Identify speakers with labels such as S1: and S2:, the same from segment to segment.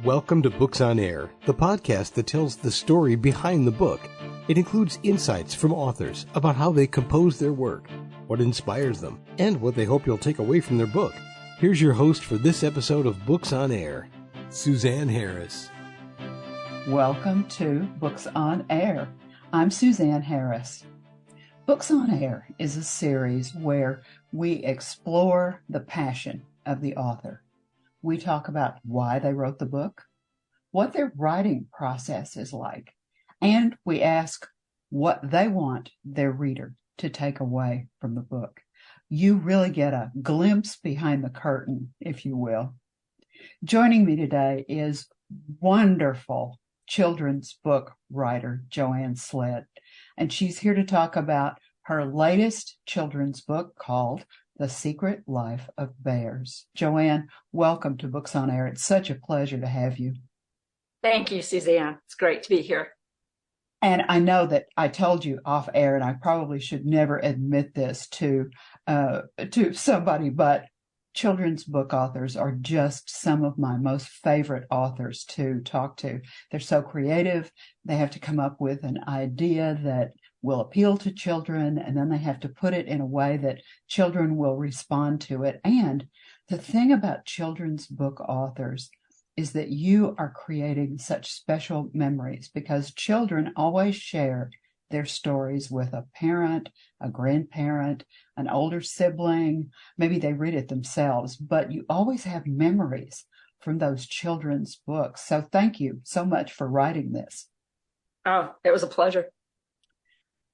S1: Welcome to Books on Air, the podcast that tells the story behind the book. It includes insights from authors about how they compose their work, what inspires them, and what they hope you'll take away from their book. Here's your host for this episode of Books on Air, Suzanne Harris.
S2: Welcome to Books on Air. I'm Suzanne Harris. Books on Air is a series where we explore the passion of the author. We talk about why they wrote the book, what their writing process is like, and we ask what they want their reader to take away from the book. You really get a glimpse behind the curtain, if you will. Joining me today is wonderful children's book writer, Joann Slead, and she's here to talk about her latest children's book called The Secret Life of Bears. Joann, welcome to Books on Air. It's such a pleasure to have you.
S3: Thank you, Suzanne. It's great to be here.
S2: And I know that I told you off air, and I probably should never admit this to somebody, but children's book authors are just some of my most favorite authors to talk to. They're so creative. They have to come up with an idea that will appeal to children, and then they have to put it in a way that children will respond to it. And the thing about children's book authors is that you are creating such special memories because children always share their stories with a parent, a grandparent, an older sibling. Maybe they read it themselves, but you always have memories from those children's books. So thank you so much for writing this.
S3: Oh, it was a pleasure.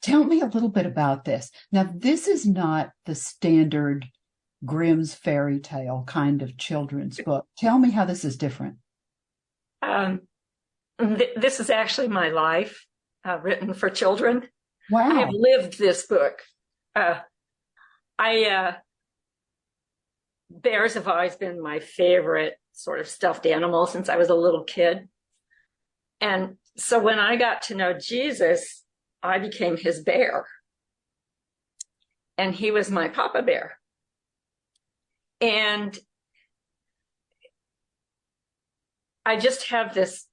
S2: Tell me a little bit about this. Now, this is not the standard Grimm's fairy tale kind of children's book. Tell me how this is different.
S3: This is actually my life, written for children.
S2: Wow.
S3: I have lived this book. Bears have always been my favorite sort of stuffed animal since I was a little kid. And so when I got to know Jesus, I became his bear. And he was my papa bear. And I just have this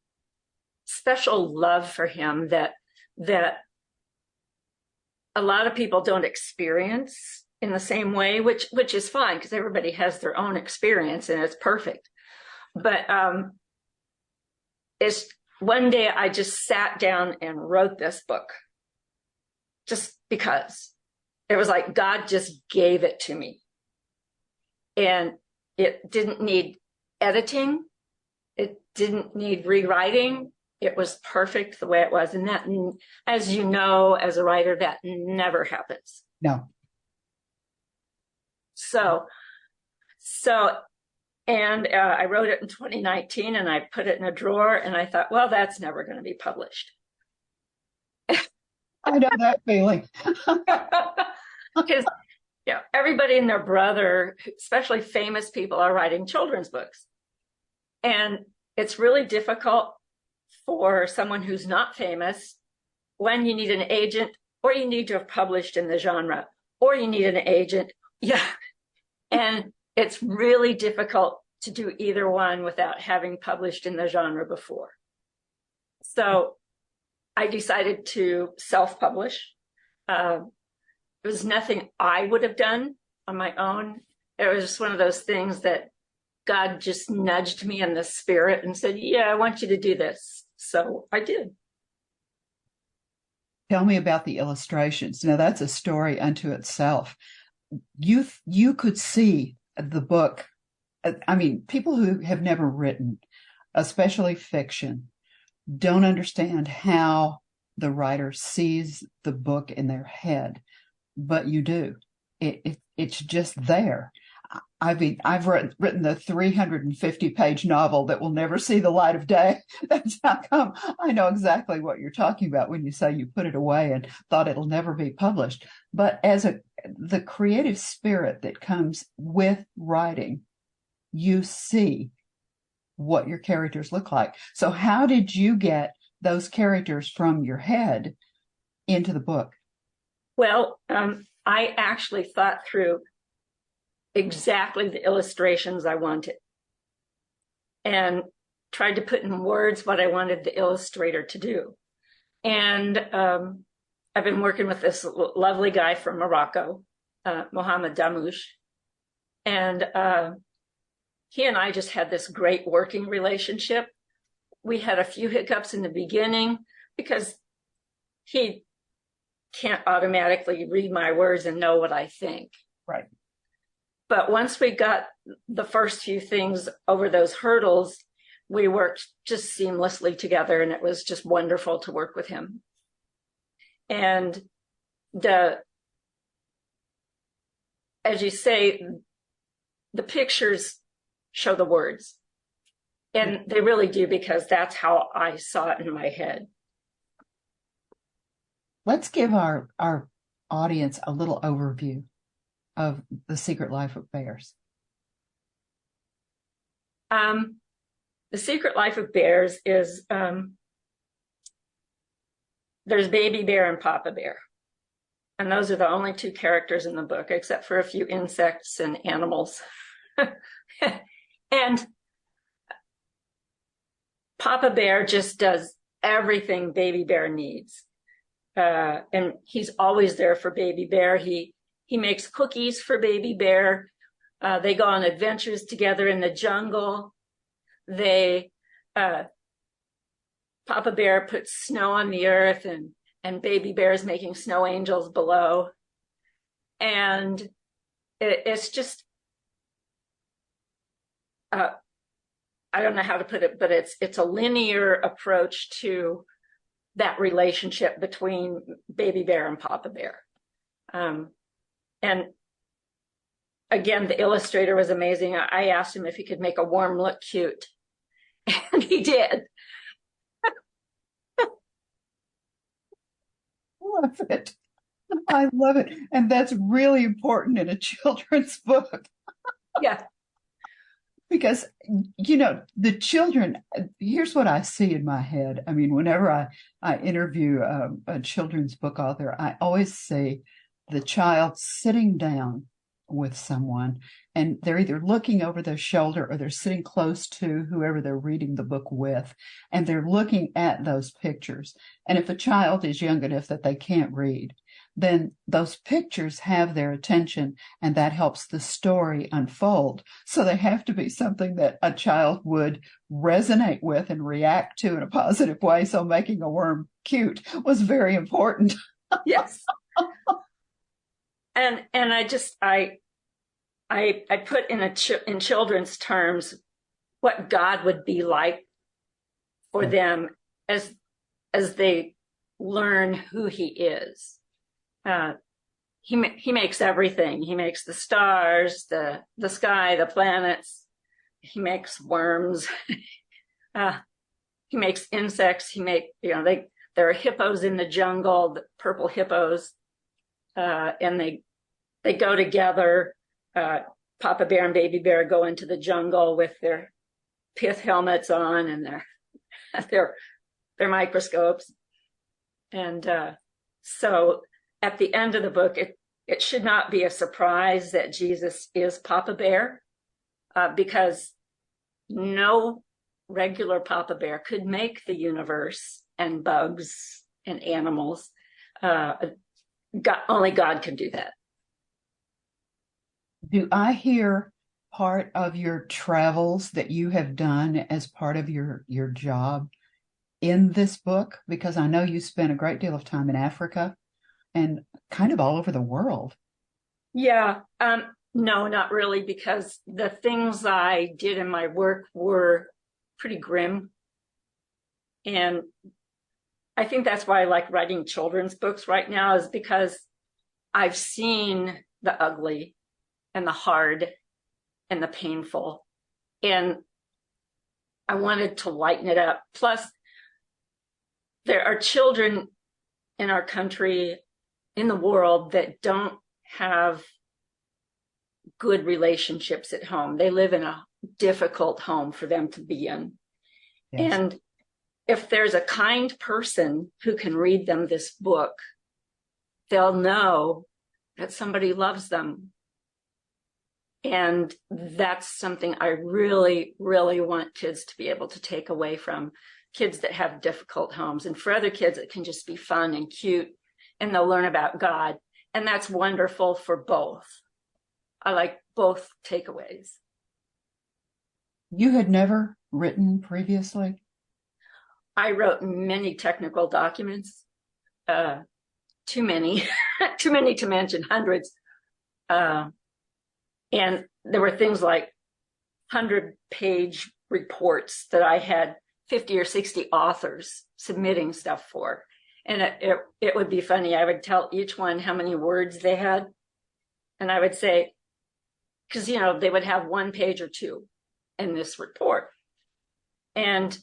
S3: special love for him that a lot of people don't experience in the same way, which is fine because everybody has their own experience and it's perfect. But it's one day I just sat down and wrote this book just because it was like God just gave it to me. And it didn't need editing. It didn't need rewriting. It was perfect the way it was. And that, as you know, as a writer, that never happens.
S2: No.
S3: I wrote it in 2019 and I put it in a drawer and I thought, well, that's never going to be published.
S2: I know that feeling.
S3: Because everybody and their brother, especially famous people, are writing children's books. And it's really difficult for someone who's not famous when you need an agent or you need to have published in the genre or you need an agent. Yeah. And it's really difficult to do either one without having published in the genre before. So I decided to self-publish. It was nothing I would have done on my own. It was just one of those things that God just nudged me in the spirit and said, yeah, I want you to do this. So I did.
S2: Tell me about the illustrations. Now, that's a story unto itself. You could see the book. I mean, people who have never written, especially fiction, don't understand how the writer sees the book in their head, but you do. It's just there. I mean, I've written the 350-page novel that will never see the light of day. That's how come I know exactly what you're talking about when you say you put it away and thought it'll never be published. But as the creative spirit that comes with writing, you see what your characters look like. So how did you get those characters from your head into the book?
S3: Well, I actually thought through exactly the illustrations I wanted. And tried to put in words what I wanted the illustrator to do. And I've been working with this lovely guy from Morocco, Mohammed Damouche. And he and I just had this great working relationship. We had a few hiccups in the beginning because he can't automatically read my words and know what I think.
S2: Right.
S3: But once we got the first few things over those hurdles, we worked just seamlessly together, and it was just wonderful to work with him. And as you say, the pictures show the words. And they really do, because that's how I saw it in my head.
S2: Let's give our audience a little overview of The Secret Life of Bears.
S3: The Secret Life of Bears is, there's Baby Bear and Papa Bear. And those are the only two characters in the book, except for a few insects and animals. And Papa Bear just does everything Baby Bear needs. And he's always there for Baby Bear. He makes cookies for Baby Bear. They go on adventures together in the jungle. Papa Bear puts snow on the earth, and Baby Bear is making snow angels below. And it's just, I don't know how to put it, but it's a linear approach to that relationship between Baby Bear and Papa Bear. And again, the illustrator was amazing. I asked him if he could make a worm look cute, and he did.
S2: Love it. I love it. And that's really important in a children's book.
S3: Yeah.
S2: Because, the children, here's what I see in my head. I mean, whenever I interview a children's book author, I always see the child sitting down with someone, and they're either looking over their shoulder or they're sitting close to whoever they're reading the book with, and they're looking at those pictures. And if a child is young enough that they can't read, then those pictures have their attention, and that helps the story unfold. So they have to be something that a child would resonate with and react to in a positive way. So making a worm cute was very important.
S3: Yes. And I put in children's terms what God would be like for them as they learn who He is. He makes everything. He makes the stars, the sky, the planets. He makes worms. He makes insects. There are hippos in the jungle, the purple hippos, and they go together. Papa Bear and Baby Bear go into the jungle with their pith helmets on and their microscopes. And so at the end of the book, it should not be a surprise that Jesus is Papa Bear, because no regular Papa Bear could make the universe and bugs and animals. Only God can do that.
S2: Do I hear part of your travels that you have done as part of your job in this book? Because I know you spent a great deal of time in Africa and kind of all over the world.
S3: Yeah. No, not really, because the things I did in my work were pretty grim. And I think that's why I like writing children's books right now, is because I've seen the ugly and the hard and the painful, and I wanted to lighten it up. Plus, there are children in our country, in the world, that don't have good relationships at home. They live in a difficult home for them to be in. Yes. And if there's a kind person who can read them this book, they'll know that somebody loves them. And that's something I really, really want kids to be able to take away from kids that have difficult homes. And for other kids, it can just be fun and cute, and they'll learn about God. And that's wonderful for both. I like both takeaways.
S2: You had never written previously?
S3: I wrote many technical documents, too many, too many to mention, hundreds. And there were things like 100-page reports that I had 50 or 60 authors submitting stuff for. And it would be funny. I would tell each one how many words they had. And I would say, because, they would have 1 page or 2 in this report. And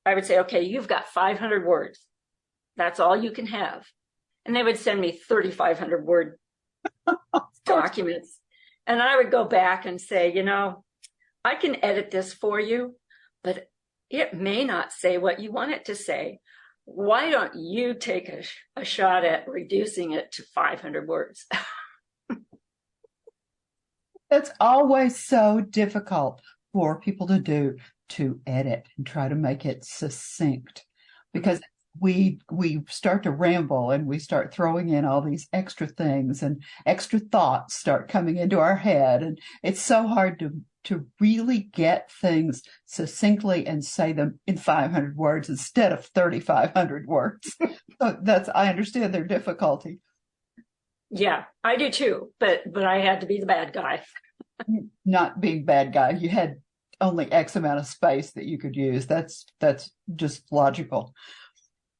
S3: I would say, okay, you've got 500 words. That's all you can have. And they would send me 3,500 word documents. And I would go back and say, I can edit this for you, but it may not say what you want it to say. Why don't you take a shot at reducing it to 500 words?
S2: That's always so difficult for people to do, to edit and try to make it succinct, because we start to ramble and we start throwing in all these extra things, and extra thoughts start coming into our head, and it's so hard to really get things succinctly and say them in 500 words instead of 3,500 words. So I understand their difficulty.
S3: Yeah, I do too, but I had to be the bad guy.
S2: Not being bad guy, you had only X amount of space that you could use. That's just logical.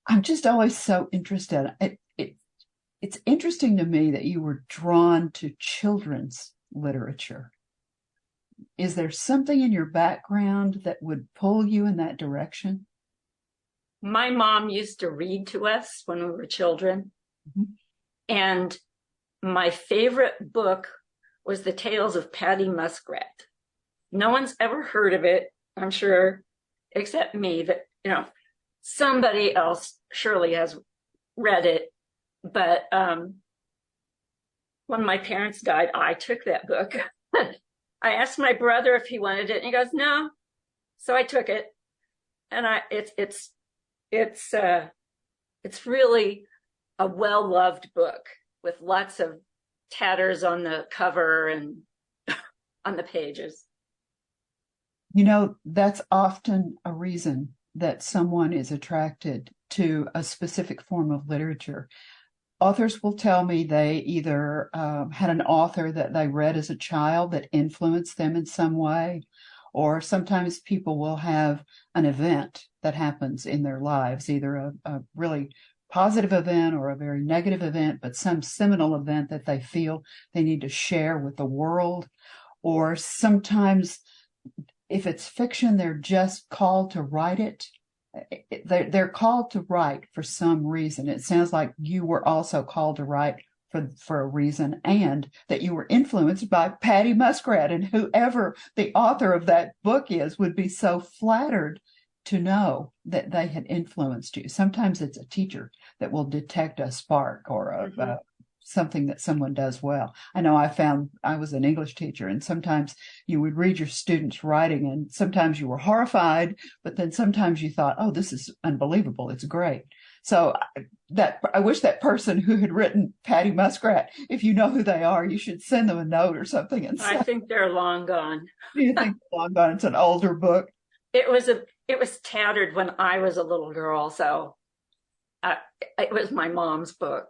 S2: I'm just always so interested. It's interesting to me that you were drawn to children's literature. Is there something in your background that would pull you in that direction?
S3: My mom used to read to us when we were children. Mm-hmm. And my favorite book was The Tales of Patty Muskrat. No one's ever heard of it, I'm sure, except me, that, somebody else surely has read it. But when my parents died, I took that book. I asked my brother if he wanted it, and he goes, no. So I took it. And it's really a well-loved book with lots of tatters on the cover and on the pages.
S2: That's often a reason that someone is attracted to a specific form of literature. Authors will tell me they either had an author that they read as a child that influenced them in some way, or sometimes people will have an event that happens in their lives, either a really positive event or a very negative event, but some seminal event that they feel they need to share with the world. Or sometimes, if it's fiction, they're just called to write it. They're called to write for some reason. It sounds like you were also called to write for a reason, and that you were influenced by Patty Muskrat, and whoever the author of that book is would be so flattered to know that they had influenced you. Sometimes it's a teacher that will detect a spark or something that someone does well. I know I was an English teacher, and sometimes you would read your students' writing, and sometimes you were horrified, but then sometimes you thought, oh, this is unbelievable. It's great. So I wish that person who had written Patty Muskrat, if you know who they are, you should send them a note or something. And
S3: I think they're long gone.
S2: Do you think they're long gone? It's an older book.
S3: It was tattered when I was a little girl, so it was my mom's book.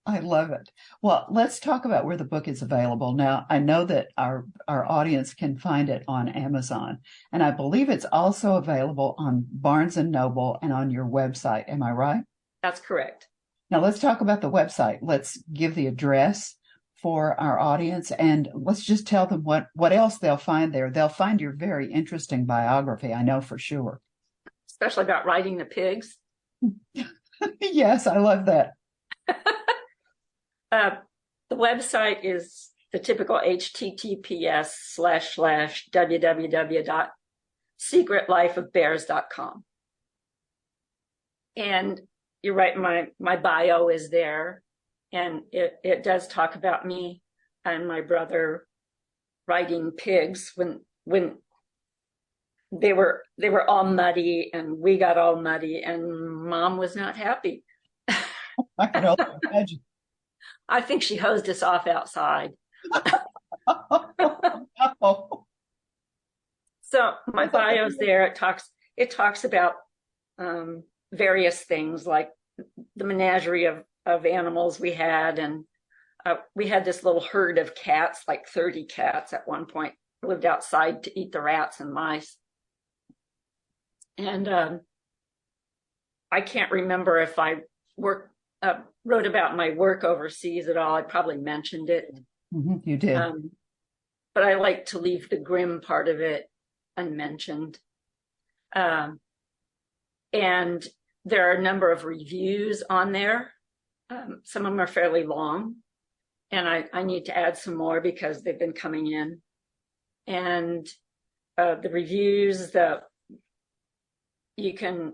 S2: I love it. Well, let's talk about where the book is available. Now, I know that our audience can find it on Amazon, and I believe it's also available on Barnes & Noble and on your website. Am I right?
S3: That's correct.
S2: Now, let's talk about the website. Let's give the address for our audience, and let's just tell them what else they'll find there. They'll find your very interesting biography, I know for sure.
S3: Especially about riding the pigs.
S2: Yes, I love that.
S3: The website is the typical https://www.secretlifeofbears.com. And you're right, my bio is there, and it does talk about me and my brother riding pigs when they were all muddy and we got all muddy and Mom was not happy.
S2: I can only imagine.
S3: I think she hosed us off outside.
S2: Oh,
S3: So my bio's there. It talks about various things like the menagerie of animals we had, and we had this little herd of cats, like 30 cats at one point, lived outside to eat the rats and mice. And I can't remember if I wrote about my work overseas at all. I probably mentioned it.
S2: you did.
S3: But I like to leave the grim part of it unmentioned. And there are a number of reviews on there. Some of them are fairly long, and I need to add some more because they've been coming in. And the reviews, you can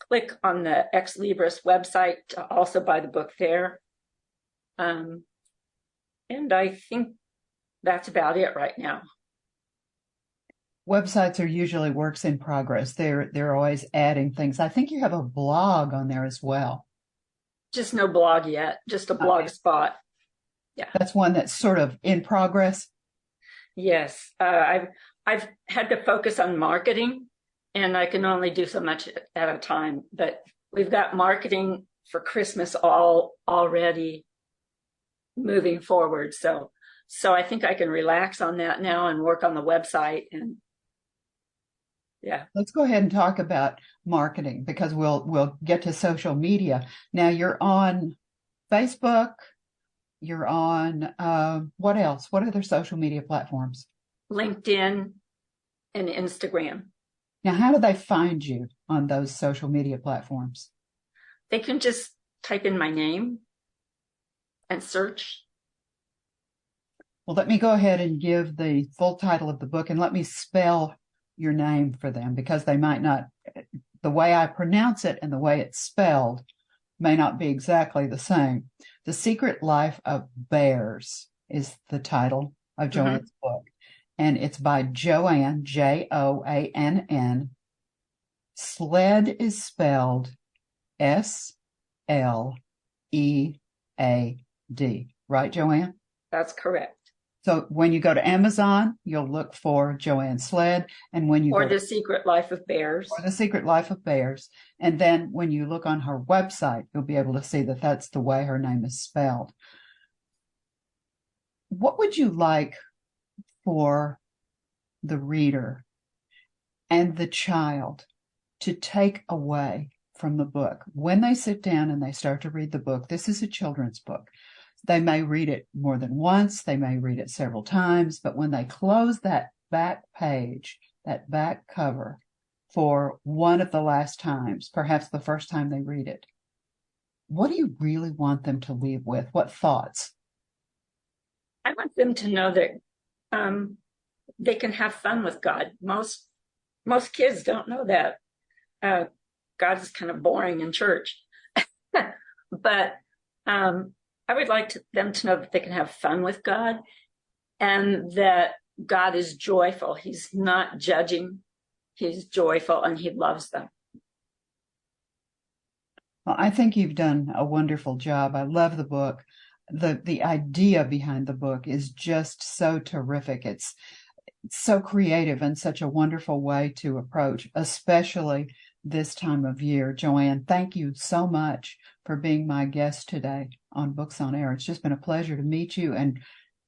S3: click on the Ex Libris website to also buy the book there. And I think that's about it right now.
S2: Websites are usually works in progress. They're always adding things. I think you have a blog on there as well.
S3: Just no blog yet, just a blog spot. Yeah.
S2: That's one that's sort of in progress.
S3: Yes. I've had to focus on marketing, and I can only do so much at a time, but we've got marketing for Christmas already moving forward. So I think I can relax on that now and work on the website. And yeah.
S2: Let's go ahead and talk about marketing, because we'll get to social media. Now you're on Facebook, you're on what else? What other social media platforms?
S3: LinkedIn and Instagram.
S2: Now, how do they find you on those social media platforms?
S3: They can just type in my name and search.
S2: Well, let me go ahead and give the full title of the book, and let me spell your name for them, because they might not, the way I pronounce it and the way it's spelled may not be exactly the same. The Secret Life of Bears is the title of Joann's book, and it's by Joann, Joann. Slead is spelled Slead, right, Joann?
S3: That's correct.
S2: So when you go to Amazon, you'll look for Joann Slead, and when you
S3: or The Secret Life of Bears,
S2: or The Secret Life of Bears, and then when you look on her website, you'll be able to see that that's the way her name is spelled. What would you like for the reader and the child to take away from the book when they sit down and they start to read the book? This is a children's book. They may read it more than once, they may read it several times, but when they close that back page, that back cover, for one of the last times, perhaps the first time they read it, what do you really want them to leave with? What thoughts?
S3: I want them to know that they can have fun with God. Most kids don't know that. God is kind of boring in church. But I would like them to know that they can have fun with God, and that God is joyful. He's not judging. He's joyful, and he loves them.
S2: Well, I think you've done a wonderful job. I love the book. The idea behind the book is just so terrific. It's so creative and such a wonderful way to approach, especially this time of year. Joann, thank you so much for being my guest today on Books on Air. It's just been a pleasure to meet you, and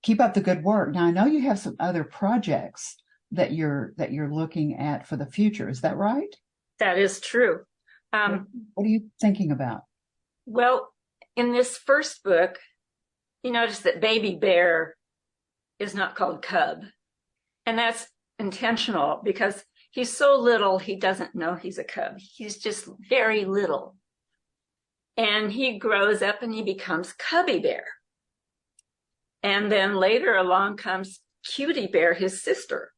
S2: keep up the good work. Now, I know you have some other projects that you're looking at for the future. Is that right?
S3: That is true.
S2: What are you thinking about?
S3: Well, in this first book, you notice that baby bear is not called cub. And that's intentional, because he's so little, he doesn't know he's a cub. He's just very little. And he grows up and he becomes Cubby Bear. And then later along comes Cutie Bear, his sister.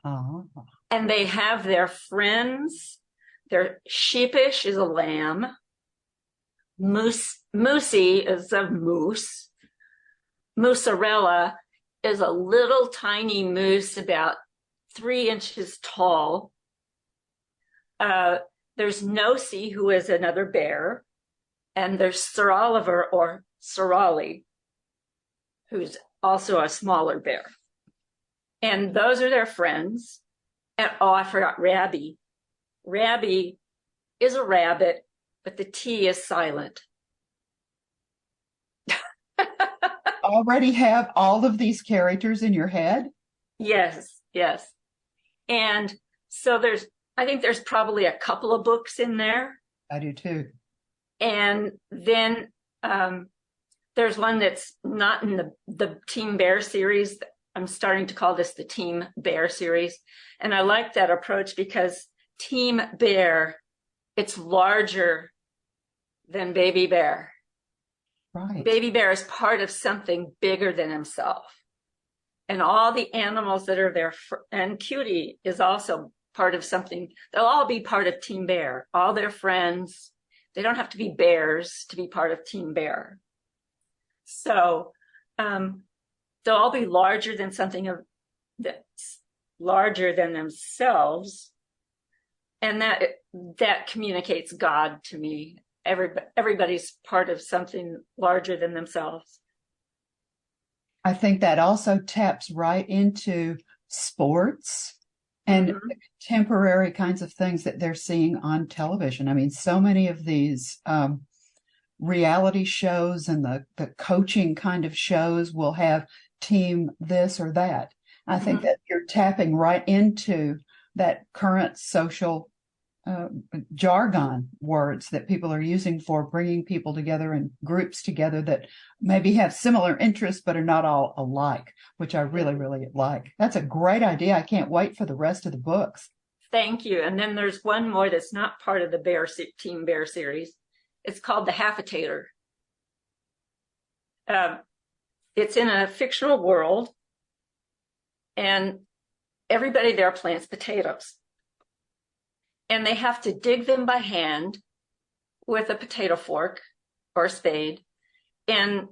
S2: Oh.
S3: And they have their friends. They're Sheepish is a lamb. Moosey is a moose. mozzarella is a little tiny moose about 3 inches tall. There's Nosy, who is another bear, and there's Sir Oliver, or Sir Ollie, who's also a smaller bear. And those are their friends. And oh, I forgot Rabby. Rabby is a rabbit, but the T is silent.
S2: Already have all of these characters in your head?
S3: Yes, yes. And so I think there's probably a couple of books in there.
S2: I do too.
S3: And then there's one that's not in the Team Bear series. I'm starting to call this the Team Bear series. And I like that approach because Team Bear, it's larger than Baby Bear.
S2: Right.
S3: Baby Bear is part of something bigger than himself. And all the animals that are there, and Cutie is also part of something. They'll all be part of Team Bear, all their friends. They don't have to be bears to be part of Team Bear. So they'll all be larger than something that's larger than themselves. And that communicates God to me. Everybody's part of something larger than themselves.
S2: I think that also taps right into sports and the contemporary kinds of things that they're seeing on television. I mean, so many of these reality shows and the coaching kind of shows will have team this or that. I think that you're tapping right into that current social jargon words that people are using for bringing people together and groups together that maybe have similar interests but are not all alike, which I really, really like. That's a great idea. I can't wait for the rest of the books.
S3: Thank you. And then there's one more that's not part of the Team Bear series. It's called The Half-A-Tater. It's in a fictional world, and everybody there plants potatoes. And they have to dig them by hand with a potato fork or a spade and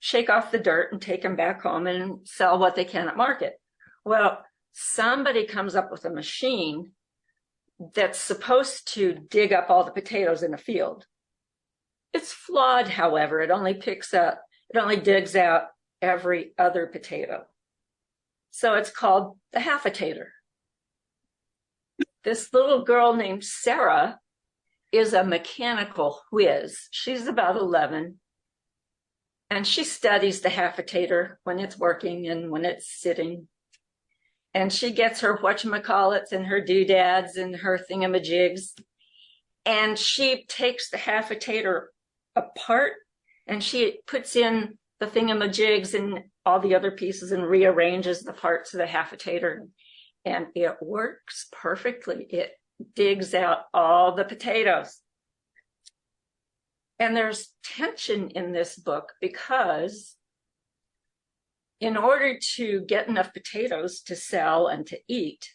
S3: shake off the dirt and take them back home and sell what they can at market. Well, somebody comes up with a machine that's supposed to dig up all the potatoes in a field. It's flawed, however. It only digs out every other potato. So it's called the Half-A-Tater. This little girl named Sarah is a mechanical whiz. She's about 11, and she studies the Half-A-Tater when it's working and when it's sitting. And she gets her whatchamacallits and her doodads and her thingamajigs, and she takes the Half-A-Tater apart, and she puts in the thingamajigs and all the other pieces and rearranges the parts of the Half-A-Tater. And it works perfectly. It digs out all the potatoes. And there's tension in this book because in order to get enough potatoes to sell and to eat,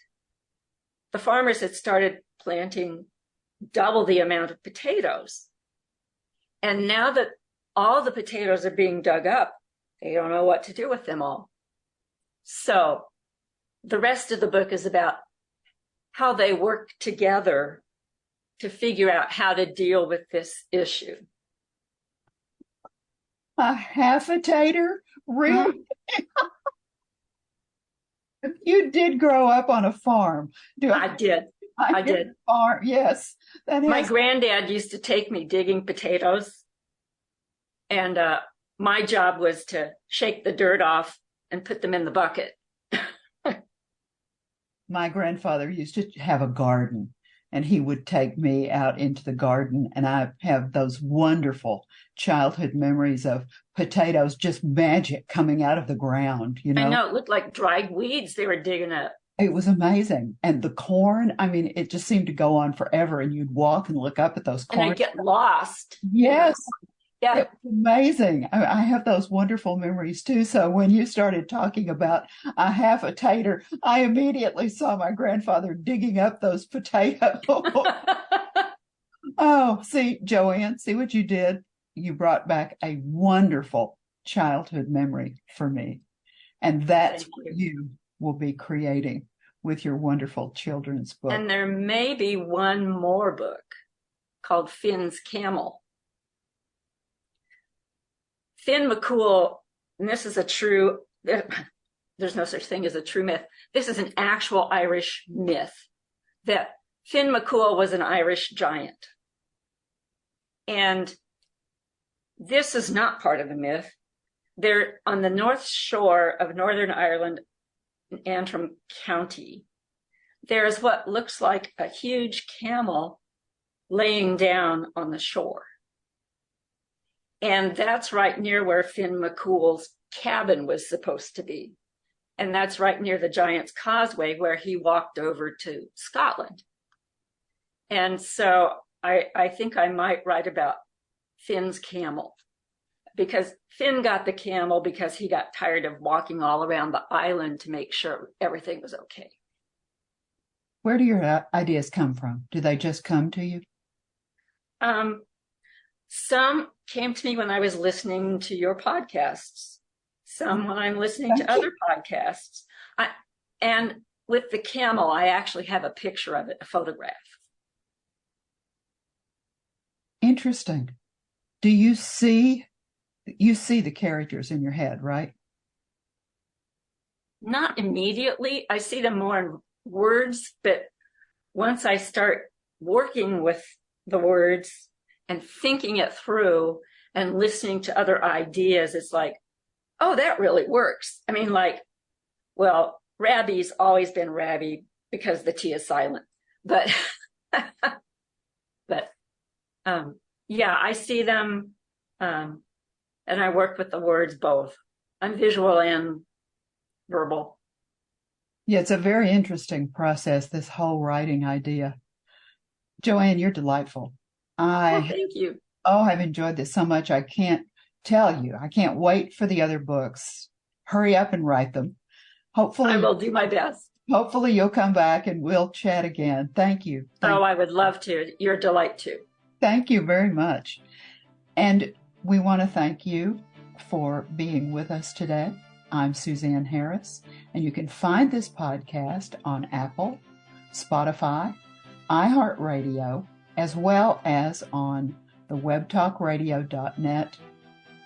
S3: the farmers had started planting double the amount of potatoes. And now that all the potatoes are being dug up, they don't know what to do with them all. So the rest of the book is about how they work together to figure out how to deal with this issue.
S2: A Half-A-Tater? Really? You did grow up on a farm.
S3: I did. I did.
S2: Farm. Yes.
S3: My granddad used to take me digging potatoes, and my job was to shake the dirt off and put them in the bucket.
S2: My grandfather used to have a garden, and he would take me out into the garden, and I have those wonderful childhood memories of potatoes, just magic coming out of the ground, you know?
S3: I know, it looked like dried weeds they were digging up.
S2: It was amazing. And the corn, I mean, it just seemed to go on forever, and you'd walk and look up at those corn.
S3: And I'd get lost.
S2: Yes.
S3: Yeah.
S2: It was amazing. I have those wonderful memories too. So when you started talking about a Half-A-Tater, I immediately saw my grandfather digging up those potatoes. Oh, see, Joann, see what you did? You brought back a wonderful childhood memory for me. And that's
S3: Thank
S2: what
S3: you.
S2: you will be creating with your wonderful children's book.
S3: And there may be one more book called Finn's Camel. Finn McCool, and this is a true, there's no such thing as a true myth. This is an actual Irish myth that Finn McCool was an Irish giant. And this is not part of the myth. They're on the north shore of Northern Ireland in Antrim County. There's what looks like a huge camel laying down on the shore. And that's right near where Finn McCool's cabin was supposed to be. And that's right near the Giant's Causeway where he walked over to Scotland. And so I think I might write about Finn's camel, because Finn got the camel because he got tired of walking all around the island to make sure everything was okay.
S2: Where do your ideas come from? Do they just come to you?
S3: Some came to me when I was listening to your podcasts. Some when I'm listening to other podcasts. And with the camel, I actually have a picture of it, a photograph.
S2: Interesting. Do you see the characters in your head, right?
S3: Not immediately. I see them more in words, but once I start working with the words and thinking it through and listening to other ideas, it's like, oh, that really works. I mean, like, well, Rabby's always been Rabby because the T is silent. But, yeah, I see them, and I work with the words both. I'm visual and verbal.
S2: Yeah, it's a very interesting process, this whole writing idea. Joann, you're delightful.
S3: Thank you.
S2: I've enjoyed this so much. I can't tell you. I can't wait for the other books. Hurry up and write them. Hopefully,
S3: I will do my best.
S2: Hopefully you'll come back and we'll chat again. Thank you.
S3: I would love to. You're a delight too.
S2: Thank you very much. And we want to thank you for being with us today. I'm Suzanne Harris, and you can find this podcast on Apple, Spotify, iHeartRadio, as well as on the webtalkradio.net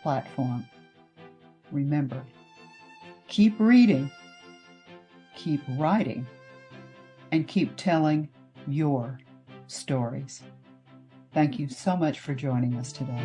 S2: platform. Remember, keep reading, keep writing, and keep telling your stories. Thank you so much for joining us today.